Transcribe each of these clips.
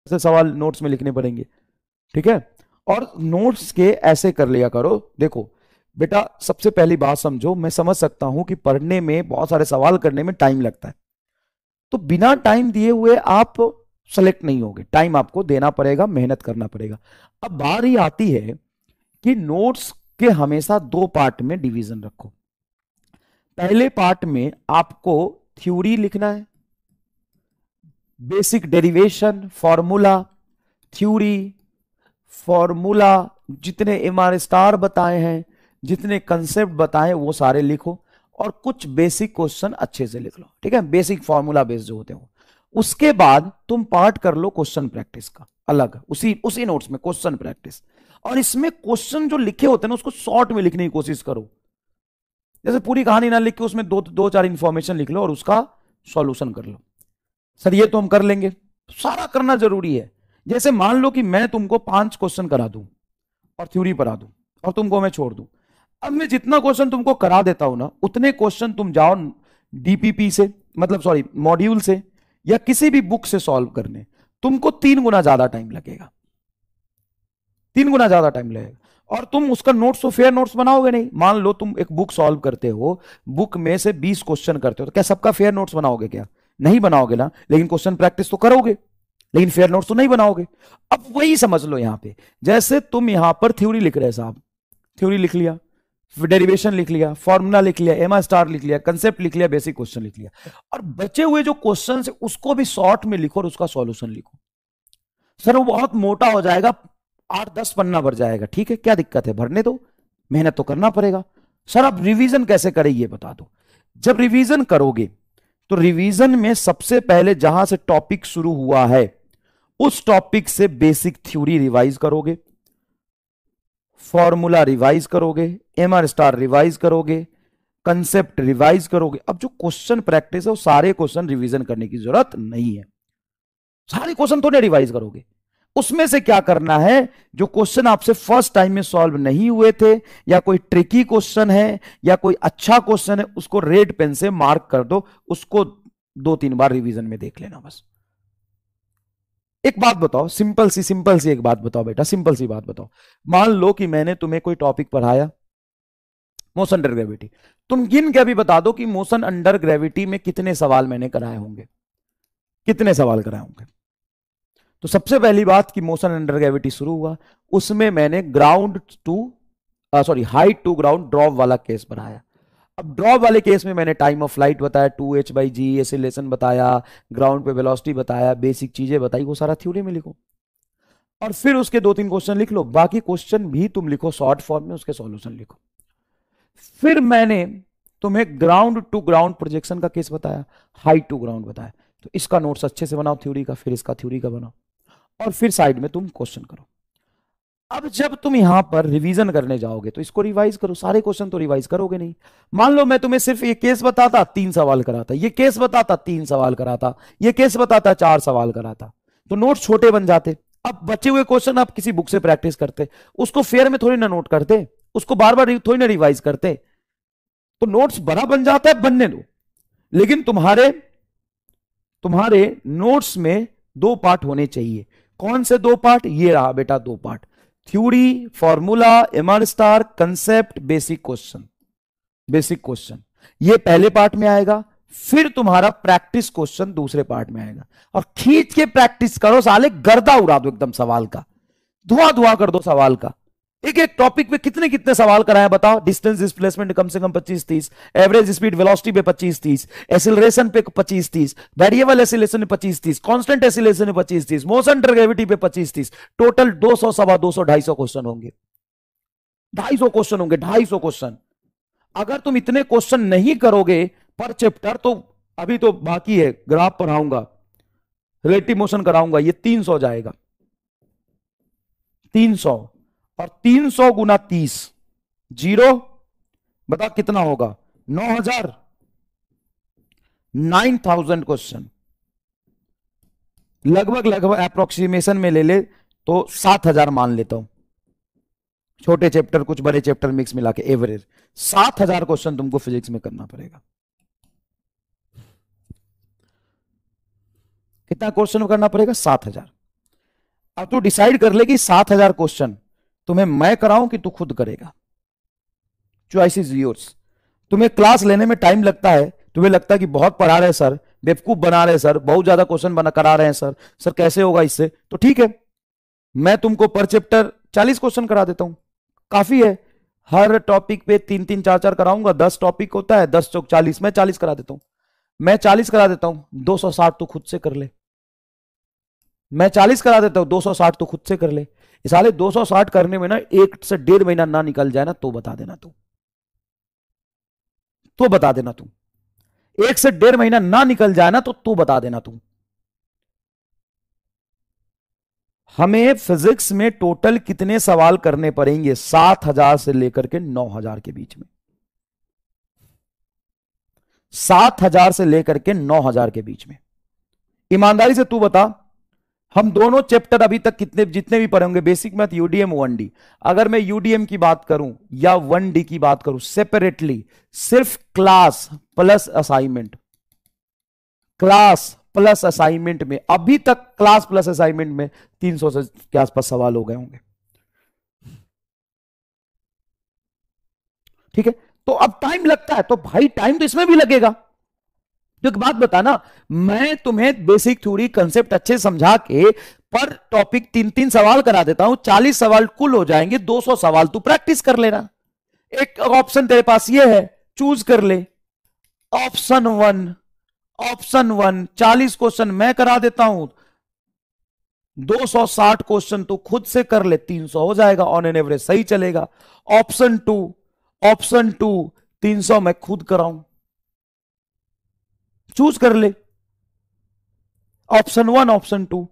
से सवाल नोट्स में लिखने पड़ेंगे, ठीक है। और नोट्स के ऐसे कर लिया करो, देखो बेटा सबसे पहली बात समझो, मैं समझ सकता हूं कि पढ़ने में बहुत सारे सवाल करने में टाइम लगता है, तो बिना टाइम दिए हुए आप सेलेक्ट नहीं होगे, टाइम आपको देना पड़ेगा, मेहनत करना पड़ेगा। अब बारी आती है कि नोट्स के हमेशा दो पार्ट में डिवीजन रखो। पहले पार्ट में आपको थ्योरी लिखना है, basic derivation, formula, theory, formula, जितने एमआर स्टार बताए हैं, जितने कंसेप्ट बताए वो सारे लिखो, और कुछ बेसिक क्वेश्चन अच्छे से लिख लो, ठीक है, बेसिक फॉर्मूला बेस्ड जो होते हो। उसके बाद तुम पार्ट कर लो क्वेश्चन प्रैक्टिस का अलग, उसी नोट्स में क्वेश्चन प्रैक्टिस। और इसमें क्वेश्चन जो लिखे होते हैं ना उसको शॉर्ट में लिखने की कोशिश करो, जैसे पूरी कहानी ना लिख के उसमें दो चार इंफॉर्मेशन लिख लो और उसका सॉल्यूशन कर लो। सर ये तो हम कर लेंगे, सारा करना जरूरी है। जैसे मान लो कि मैं तुमको 5 क्वेश्चन करा दूं और थ्योरी पढ़ा दूं और तुमको मैं छोड़ दूं, अब मैं जितना क्वेश्चन तुमको करा देता हूं ना, उतने क्वेश्चन तुम जाओ डीपीपी से, मतलब सॉरी मॉड्यूल से या किसी भी बुक से सॉल्व करने, तुमको 3 गुना ज्यादा टाइम लगेगा, 3 गुना ज्यादा टाइम लगेगा। और तुम उसका नोट्स तो फेयर नोट्स बनाओगे नहीं। मान लो तुम एक बुक सॉल्व करते हो, बुक में से 20 क्वेश्चन करते हो, तो क्या सबका फेयर नोट्स बनाओगे? क्या नहीं बनाओगे ना, लेकिन क्वेश्चन प्रैक्टिस तो करोगे, लेकिन फेयर नोट्स तो नहीं बनाओगे। अब वही समझ लो यहां पे, जैसे तुम यहां पर थ्योरी लिख रहे साहब, थ्योरी लिख लिया, डेरिवेशन लिख लिया, फॉर्मूला लिख लिया, एमआर स्टार लिख लिया, कंसेप्ट लिख लिया, बेसिक क्वेश्चन लिख लिया, और बचे हुए जो क्वेश्चन है उसको भी शॉर्ट में लिखो और उसका सॉल्यूशन लिखो। सर वो बहुत मोटा हो जाएगा, 8-10 पन्ना भर जाएगा, ठीक है, क्या दिक्कत है, भरने दो, मेहनत तो करना पड़ेगा। सर आप रिवीजन कैसे करें ये बता दो। जब रिवीजन करोगे तो रिवीजन में सबसे पहले जहां से टॉपिक शुरू हुआ है उस टॉपिक से बेसिक थ्योरी रिवाइज करोगे, फॉर्मूला रिवाइज करोगे, एमआर स्टार रिवाइज करोगे, कंसेप्ट रिवाइज करोगे। अब जो क्वेश्चन प्रैक्टिस है वो सारे क्वेश्चन रिवीजन करने की जरूरत नहीं है, सारे क्वेश्चन थोड़े रिवाइज करोगे। उसमें से क्या करना है, जो क्वेश्चन आपसे फर्स्ट टाइम में सॉल्व नहीं हुए थे, या कोई ट्रिकी क्वेश्चन है या कोई अच्छा क्वेश्चन है, उसको रेड पेन से मार्क कर दो, उसको 2-3 बार रिवीजन में देख लेना बस। एक बात बताओ, सिंपल सी एक बात बताओ बेटा, सिंपल सी बात बताओ। मान लो कि मैंने तुम्हें कोई टॉपिक पढ़ाया, मोशन अंडर ग्रेविटी, तुम गिन के अभी बता दो कि मोशन अंडर ग्रेविटी में कितने सवाल मैंने कराए होंगे, कितने सवाल कराए होंगे। तो सबसे पहली बात कि मोशन अंडर ग्रेविटी शुरू हुआ, उसमें मैंने ground to sorry height to ground drop वाला केस बनाया। अब ड्रॉप वाले केस में मैंने टाइम ऑफ फ्लाइट बताया, 2h/g एसिलेशन बताया, ग्राउंड पे वेलोसिटी बताया, बेसिक चीजें बताई, वो सारा थ्योरी में लिखो। और फिर उसके 2-3 क्वेश्चन लिख लो, बाकी क्वेश्चन भी तुम लिखो शॉर्ट फॉर्म में, उसके सॉल्यूशन लिखो। फिर मैंने तुम्हें ग्राउंड टू ग्राउंड प्रोजेक्शन का केस बताया, हाइट टू ग्राउंड बताया, तो इसका नोट्स अच्छे से बनाओ थ्योरी का, फिर इसका थ्योरी का बनाओ, और फिर साइड में तुम क्वेश्चन करो। अब जब तुम यहां पर रिवीजन करने जाओगे तो इसको रिवाइज करो, सारे क्वेश्चन तो रिवाइज करोगे नहीं। मान लो मैं तुम्हें सिर्फ ये केस बताता 3 सवाल कराता, ये केस बताता 3 सवाल कराता, ये केस बताता 4 सवाल कराता, तो नोट्स छोटे बन जाते। अब बचे हुए क्वेश्चन आप किसी बुक से प्रैक्टिस करते, उसको फेयर में थोड़ी ना नोट करते, उसको बार बार थोड़ी ना रिवाइज करते, तो नोट्स बड़ा बन जाता है, बनने दो। लेकिन तुम्हारे नोट्स में 2 पार्ट होने चाहिए। कौन से 2 पार्ट? ये रहा बेटा 2 part, theory, formula, MR star, concept, basic question. Basic question ये पहले पार्ट में आएगा, फिर तुम्हारा प्रैक्टिस क्वेश्चन दूसरे पार्ट में आएगा। और खींच के प्रैक्टिस करो साले, गर्दा उड़ा दो एकदम सवाल का, धुआं धुआं कर दो सवाल का। एक एक टॉपिक पे कितने कितने सवाल कराए बताओ। डिस्टेंस डिस्प्लेसमेंट कम से कम 25-30, एवरेज स्पीड वेलोसिटी पे 25-30, एसिलरेशन पे 25-30, वेरिएबल एसिलेशन पे 25-30, कांस्टेंट एसिलेशन पे 25-30, मोशन अंडर ग्रेविटी पे 25-30, टोटल 200, 250, 250 क्वेश्चन होंगे, 250 क्वेश्चन होंगे, 250 क्वेश्चन। अगर तुम इतने क्वेश्चन नहीं करोगे पर चैप्टर, तो अभी तो बाकी है, ग्राफ पढ़ाऊंगा, रिलेटिव मोशन कराऊंगा, ये 300 जाएगा, 300, और 300 गुना 30 जीरो, बता कितना होगा? 9000, 9000 क्वेश्चन, लगभग अप्रोक्सीमेशन में ले ले तो 7000 मान लेता हूं, छोटे चैप्टर कुछ बड़े चैप्टर मिक्स मिला के एवरेज 7000 क्वेश्चन तुमको फिजिक्स में करना पड़ेगा। कितना क्वेश्चन करना पड़ेगा? 7000। अब तू डिसाइड कर ले कि 7,000 क्वेश्चन तुम्हें मैं कराऊं कि तू खुद करेगा। Choice is yours. तुम्हें क्लास लेने में टाइम लगता है, तुम्हें लगता है कि बहुत पढ़ा रहे सर, बेवकूफ बना रहे सर, बहुत ज्यादा क्वेश्चन बना करा रहे हैं सर, सर कैसे होगा इससे, तो ठीक है, मैं तुमको पर चैप्टर 40 क्वेश्चन करा देता हूं, काफी है। हर टॉपिक पे 3-3 4-4 कराऊंगा, 10 टॉपिक होता है, 10 चौक 40, मैं 40 करा देता हूं। मैं 40 करा देता हूं, 260 तो खुद से कर ले। मैं 40 करा देता हूं, 260 तो खुद से कर ले। इस साले 260 करने में ना 1 से 1.5 महीना ना निकल जाए ना तो बता देना तू, तो बता देना तू, 1 से 1.5 महीना ना निकल जाए ना तो बता देना तू। हमें फिजिक्स में टोटल कितने सवाल करने पड़ेंगे? 7,000 से लेकर के 9,000 के बीच में। 7,000 से लेकर के 9,000 के बीच में। ईमानदारी से तू बता, हम दोनों चैप्टर अभी तक कितने जितने भी पढ़े होंगे, बेसिक मैथ, यूडीएम, 1D, अगर मैं यूडीएम की बात करूं या 1D की बात करूं सेपरेटली, सिर्फ class plus assignment, class plus assignment में अभी तक क्लास प्लस असाइनमेंट में 300 से के आसपास सवाल हो गए होंगे। ठीक है, तो अब टाइम लगता है तो भाई टाइम तो इसमें भी लगेगा। तो एक बात बताना, मैं तुम्हें बेसिक थ्योरी कंसेप्ट अच्छे समझा के पर टॉपिक 3-3 सवाल करा देता हूं, 40 सवाल कुल हो जाएंगे, 200 सवाल तू प्रैक्टिस कर लेना। एक ऑप्शन तेरे पास ये है, चूज कर ले। ऑप्शन 1, ऑप्शन 1 40 क्वेश्चन मैं करा देता हूं, 260 क्वेश्चन तो खुद से कर ले, 300 हो जाएगा ऑन एन एवरेज, सही चलेगा। ऑप्शन 2, ऑप्शन 2 300 मैं खुद कराऊं, चूज कर ले। Option 1, option 2,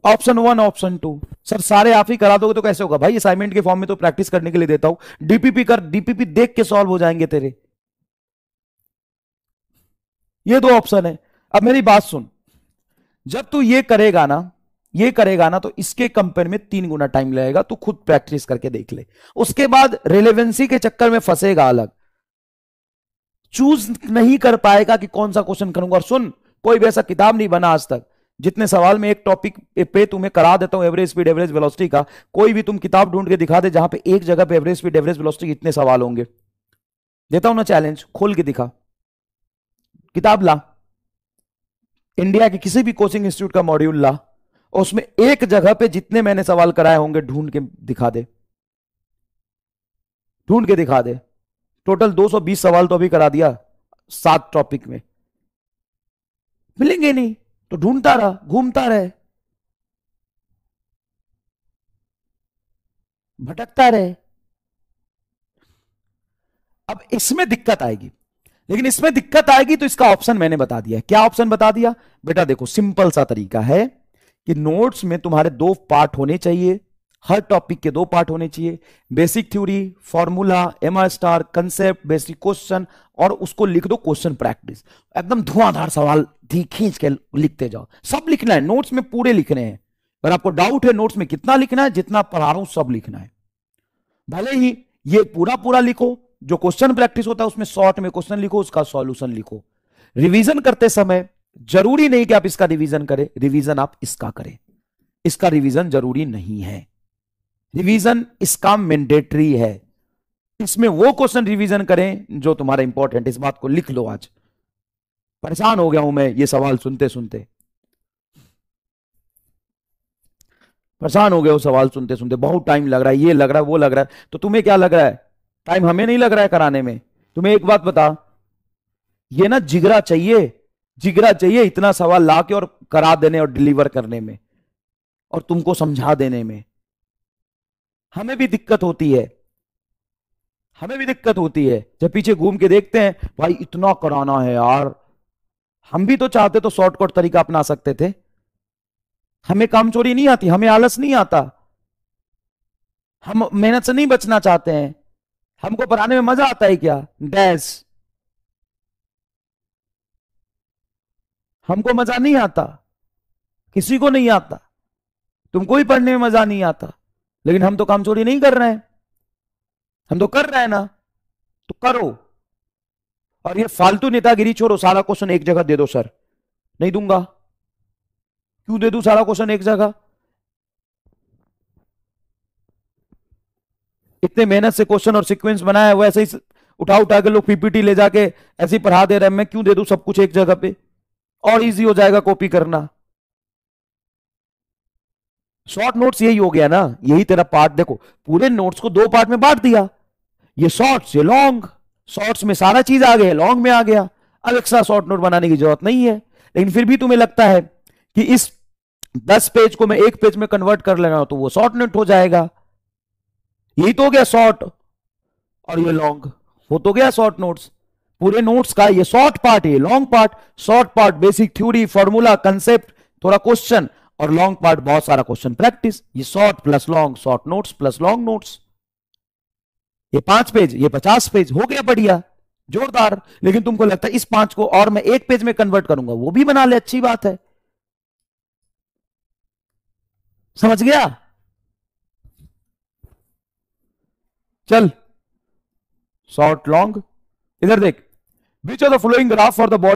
option 1, option 2। Sir सारे आप ही करा दोगे तो कैसे होगा भाई? असाइनमेंट के फॉर्म में तो प्रैक्टिस करने के लिए देता हूं, डीपीपी कर, डीपीपी देख के सॉल्व हो जाएंगे तेरे। ये दो ऑप्शन है। अब मेरी बात सुन, जब तू ये करेगा ना, ये करेगा ना, तो इसके कंपेयर में 3 गुना टाइम लगेगा, तू खुद प्रैक्टिस करके देख ले। उसके बाद रिलेवेंसी के चक्कर में फंसेगा अलग, चूज नहीं कर पाएगा कि कौन सा क्वेश्चन करूंगा। और सुन, कोई भी ऐसा किताब नहीं बना आज तक जितने सवाल में एक टॉपिक पे तुम्हें करा देता हूं एवरेज स्पीड एवरेज वेलोसिटी का, कोई भी तुम किताब ढूंढ के दिखा दे जहां पे एक जगह पे एवरेज स्पीड एवरेज वेलोसिटी इतने सवाल होंगे। देता हूं ना चैलेंज, खोल के दिखा, किताब ला, इंडिया के किसी भी कोचिंग इंस्टीट्यूट का मॉड्यूल ला, और उसमें एक जगह पे जितने मैंने सवाल कराए होंगे ढूंढ के दिखा दे, ढूंढ के दिखा दे। टोटल 220 सवाल तो अभी करा दिया 7 टॉपिक में, मिलेंगे नहीं तो ढूंढता रहा, घूमता रहे, भटकता रहे। अब इसमें दिक्कत आएगी, लेकिन इसमें दिक्कत आएगी तो इसका ऑप्शन मैंने बता दिया। क्या ऑप्शन बता दिया बेटा? देखो सिंपल सा तरीका है कि नोट्स में तुम्हारे 2 पार्ट होने चाहिए, हर टॉपिक के 2 पार्ट होने चाहिए, basic theory, formula, MR star, concept, basic question, और उसको लिख दो क्वेश्चन प्रैक्टिस। एकदम धुआंधार सवाल खींच के लिखते जाओ, सब लिखना है नोट्स में, पूरे लिखने हैं। अगर आपको डाउट है नोट्स में कितना लिखना है, जितना पढ़ा रहा हूं सब लिखना है। भले ही ये पूरा पूरा लिखो, जो क्वेश्चन प्रैक्टिस होता है उसमें शॉर्ट में क्वेश्चन लिखो, उसका सॉल्यूशन लिखो। रिवीजन करते समय जरूरी नहीं कि आप इसका रिवीजन करें, रिवीजन आप इसका करें, इसका रिवीजन जरूरी नहीं है, रिवीजन इसका मैंडेटरी है। इसमें वो क्वेश्चन रिवीजन करें जो तुम्हारा इंपॉर्टेंट, इस बात को लिख लो। आज परेशान हो गया हूं मैं ये सवाल सुनते सुनते, परेशान हो गए हो सवाल सुनते सुनते, बहुत टाइम लग रहा है, ये लग रहा है, वो लग रहा है। तो तुम्हें क्या लग रहा है? टाइम हमें नहीं लग रहा है कराने में। तुम्हें एक बात बता, ये ना जिगरा चाहिए, जिगरा चाहिए इतना सवाल लाके और करा देने और डिलीवर करने में और तुमको समझा देने में। हमें भी दिक्कत होती है, हमें भी दिक्कत होती है जब पीछे घूम के देखते हैं भाई इतना कराना है यार। हम भी तो चाहते तो शॉर्टकट तरीका अपना सकते थे। हमें कामचोरी नहीं आती, हमें आलस नहीं आता, हम मेहनत से नहीं बचना चाहते हैं। हमको पढ़ाने में मजा आता है क्या? डैश, हमको मजा नहीं आता, किसी को नहीं आता, तुमको ही पढ़ने में मजा नहीं आता, लेकिन हम तो कामचोरी नहीं कर रहे हैं, हम तो कर रहे हैं ना, तो करो। और ये फालतू नेतागिरी छोड़ो, सारा क्वेश्चन एक जगह दे दो। सर नहीं दूंगा, क्यों दे दूं सारा क्वेश्चन एक जगह? इतने मेहनत से क्वेश्चन और सीक्वेंस बनाया है, वो ऐसे ही उठा उठा के लोग पीपीटी ले जाके ऐसे ही पढ़ा दे रहे हैं। मैं क्यों दे दूं सब कुछ एक जगह पे, और इजी हो जाएगा कॉपी करना। शॉर्ट नोट्स यही हो गया ना, यही तेरा पार्ट। देखो पूरे नोट्स को दो पार्ट में बांट दिया, ये शॉर्ट्स ये लॉन्ग। शॉर्ट्स में सारा चीज आ गया, लॉन्ग में आ गया। अब एक्स्ट्रा शॉर्ट नोट बनाने की जरूरत नहीं है। लेकिन फिर भी तुम्हें लगता है कि इस 10 पेज को मैं एक पेज में कन्वर्ट कर लेना, तो वो शॉर्ट नोट हो जाएगा। यही तो हो गया शॉर्ट, और ये लॉन्ग हो तो गया शॉर्ट नोट्स। पूरे नोट्स का ये शॉर्ट पार्ट है, long part. Short part basic theory, formula, concept, थोड़ा क्वेश्चन, और लॉन्ग पार्ट बहुत सारा क्वेश्चन प्रैक्टिस। ये short plus long, short notes plus long notes. ये 5 पेज, ये 50 पेज, हो गया बढ़िया, जोरदार। लेकिन तुमको लगता है इस 5 को और मैं एक पेज में कन्वर्ट करूंगा, वो भी बना ले, अच्छी बात है। समझ गया? चल शॉर्ट लॉन्ग इधर देख। Which are the following graph for the body